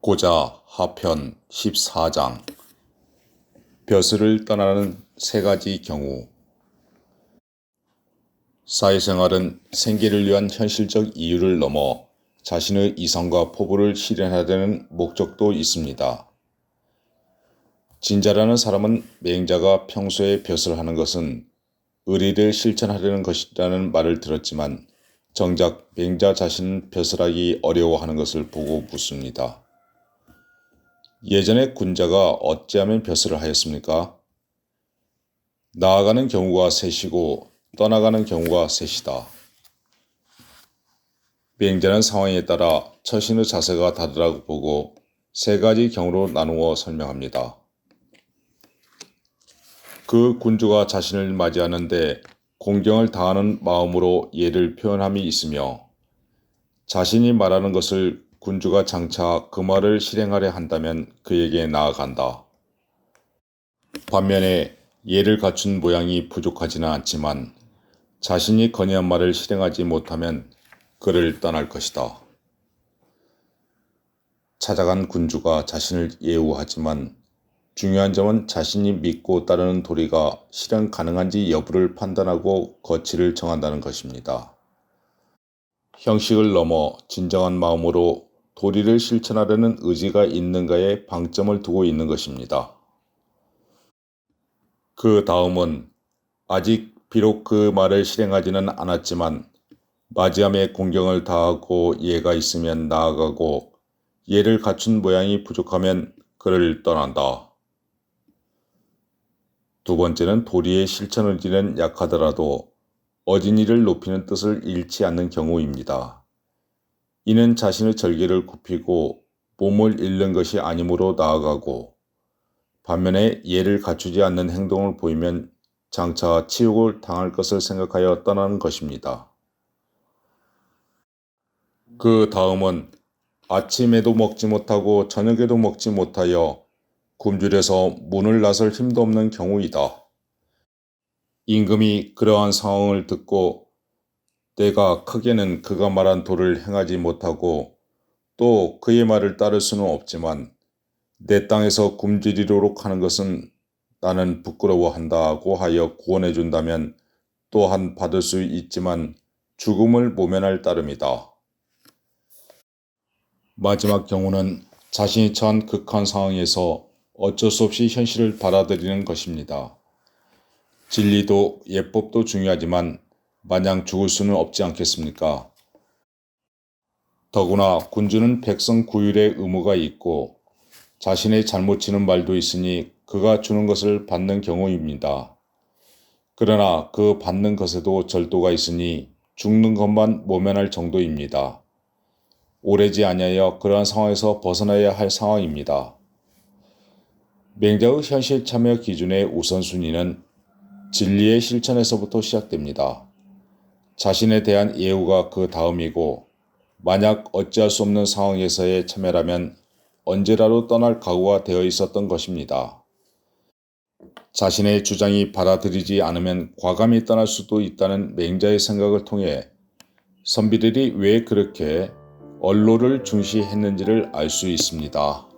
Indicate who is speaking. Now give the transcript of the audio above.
Speaker 1: 고자 하편 14장 벼슬을 떠나는 세 가지 경우. 사회생활은 생계를 위한 현실적 이유를 넘어 자신의 이성과 포부를 실현하려는 목적도 있습니다. 진자라는 사람은 맹자가 평소에 벼슬 하는 것은 의리를 실천하려는 것이라는 말을 들었지만 정작 맹자 자신은 벼슬하기 어려워하는 것을 보고 묻습니다. 예전에 군자가 어찌하면 벼슬을 하였습니까? 나아가는 경우가 셋이고 떠나가는 경우가 셋이다. 맹자는 상황에 따라 처신의 자세가 다르다고 보고 세 가지 경우로 나누어 설명합니다. 그 군주가 자신을 맞이하는데 공경을 다하는 마음으로 예를 표현함이 있으며 자신이 말하는 것을 군주가 장차 그 말을 실행하려 한다면 그에게 나아간다. 반면에 예를 갖춘 모양이 부족하지는 않지만 자신이 건의한 말을 실행하지 못하면 그를 떠날 것이다. 찾아간 군주가 자신을 예우하지만 중요한 점은 자신이 믿고 따르는 도리가 실현 가능한지 여부를 판단하고 거취를 정한다는 것입니다. 형식을 넘어 진정한 마음으로 도리를 실천하려는 의지가 있는가에 방점을 두고 있는 것입니다. 그 다음은 아직 비록 그 말을 실행하지는 않았지만 맞이함에 공경을 다하고 예가 있으면 나아가고 예를 갖춘 모양이 부족하면 그를 떠난다. 두 번째는 도리의 실천 의지는 약하더라도 어진이를 높이는 뜻을 잃지 않는 경우입니다. 이는 자신의 절개를 굽히고 몸을 잃는 것이 아니므로 나아가고 반면에 예를 갖추지 않는 행동을 보이면 장차 치욕을 당할 것을 생각하여 떠나는 것입니다. 그 다음은 아침에도 먹지 못하고 저녁에도 먹지 못하여 굶주려서 문을 나설 힘도 없는 경우이다. 임금이 그러한 상황을 듣고 내가 크게는 그가 말한 도를 행하지 못하고 또 그의 말을 따를 수는 없지만 내 땅에서 굶주리도록 하는 것은 나는 부끄러워한다고 하여 구원해 준다면 또한 받을 수 있지만 죽음을 모면할 따름이다. 마지막 경우는 자신이 처한 극한 상황에서 어쩔 수 없이 현실을 받아들이는 것입니다. 진리도 예법도 중요하지만 마냥 죽을 수는 없지 않겠습니까? 더구나 군주는 백성 구휼의 의무가 있고 자신의 잘못 치는 말도 있으니 그가 주는 것을 받는 경우입니다. 그러나 그 받는 것에도 절도가 있으니 죽는 것만 모면할 정도입니다. 오래지 아니하여 그러한 상황에서 벗어나야 할 상황입니다. 맹자의 현실 참여 기준의 우선순위는 진리의 실천에서부터 시작됩니다. 자신에 대한 예우가 그 다음이고 만약 어찌할 수 없는 상황에서의 참여라면 언제라도 떠날 각오가 되어 있었던 것입니다. 자신의 주장이 받아들이지 않으면 과감히 떠날 수도 있다는 맹자의 생각을 통해 선비들이 왜 그렇게 언로를 중시했는지를 알 수 있습니다.